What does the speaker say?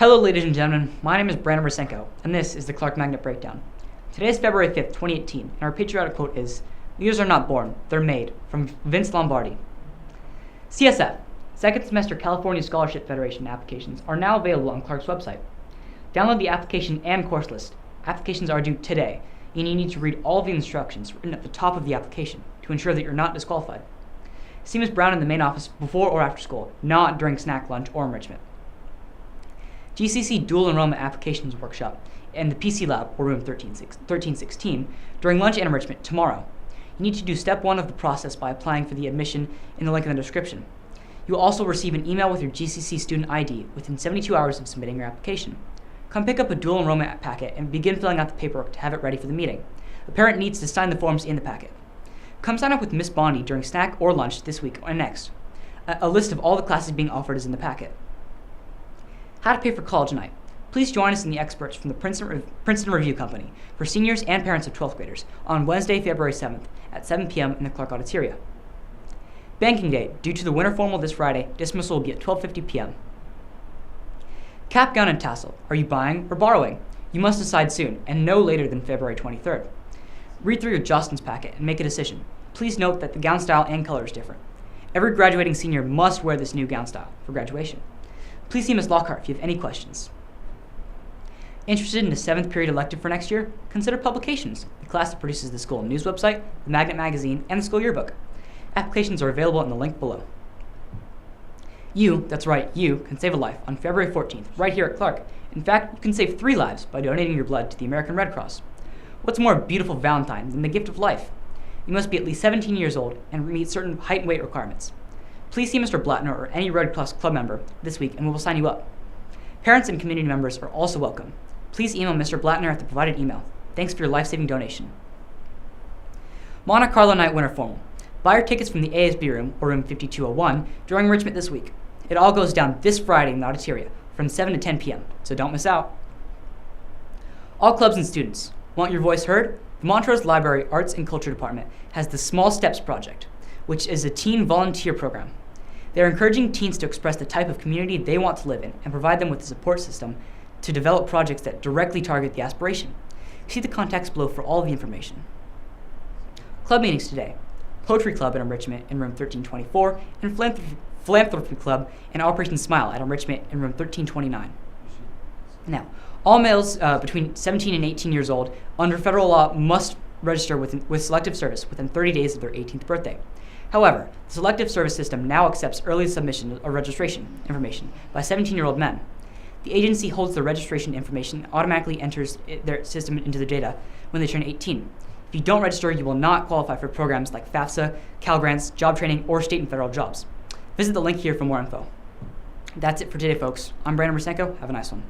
Hello ladies and gentlemen, my name is Brandon Rasenko, and this is the Clark Magnet Breakdown. Today is February 5th, 2018, and our patriotic quote is, "Leaders are not born, they're made," from Vince Lombardi. CSF, Second Semester California Scholarship Federation applications are now available on Clark's website. Download the application and course list. Applications are due today, and you need to read all of the instructions written at the top of the application to ensure that you're not disqualified. See Ms. Brown in the main office before or after school, not during snack, lunch, or enrichment. GCC Dual Enrollment Applications Workshop in the PC Lab, or room 1316, during lunch and enrichment tomorrow. You need to do step 1 of the process by applying for the admission in the link in the description. You will also receive an email with your GCC student ID within 72 hours of submitting your application. Come pick up a dual enrollment packet and begin filling out the paperwork to have it ready for the meeting. A parent needs to sign the forms in the packet. Come sign up with Miss Bondi during snack or lunch this week and next. A list of all the classes being offered is in the packet. How to pay for college night. Please join us and the experts from the Princeton Review Company for seniors and parents of 12th graders on Wednesday, February 7th at 7 p.m. in the Clark Auditoria. Banking Day. Due to the winter formal this Friday, dismissal will be at 12:50 p.m. Cap, gown, and tassel. Are you buying or borrowing? You must decide soon, and no later than February 23rd. Read through your Justin's packet and make a decision. Please note that the gown style and color is different. Every graduating senior must wear this new gown style for graduation. Please see Ms. Lockhart if you have any questions. Interested in the 7th period elective for next year? Consider publications, the class that produces the school news website, the Magnet magazine, and the school yearbook. Applications are available in the link below. You, that's right, you can save a life on February 14th right here at Clark. In fact, you can save 3 lives by donating your blood to the American Red Cross. What's more beautiful Valentine than the gift of life? You must be at least 17 years old and meet certain height and weight requirements. Please see Mr. Blattner or any Red Cross Club member this week and we will sign you up. Parents and community members are also welcome. Please email Mr. Blattner at the provided email. Thanks for your life-saving donation. Monte Carlo Night Winter Formal. Buy your tickets from the ASB room, or room 5201, during enrichment this week. It all goes down this Friday in the Auditoria from 7 to 10 p.m., so don't miss out. All clubs and students, want your voice heard? The Montrose Library Arts and Culture Department has the Small Steps Project, which is a teen volunteer program. They're encouraging teens to express the type of community they want to live in and provide them with a support system to develop projects that directly target the aspiration. See the contacts below for all of the information. Club meetings today. Poetry Club at Enrichment in room 1324 and Philanthropy Club and Operation Smile at Enrichment in room 1329. Now, all males between 17 and 18 years old under federal law must register with Selective service within 30 days of their 18th birthday. However, the Selective service system now accepts early submission of registration information by 17-year-old men. The agency holds the registration information and automatically enters their system into the data when they turn 18. If you don't register, you will not qualify for programs like FAFSA, Cal Grants, job training, or state and federal jobs. Visit the link here for more info. That's it for today, folks. I'm Brandon Rasenko. Have a nice one.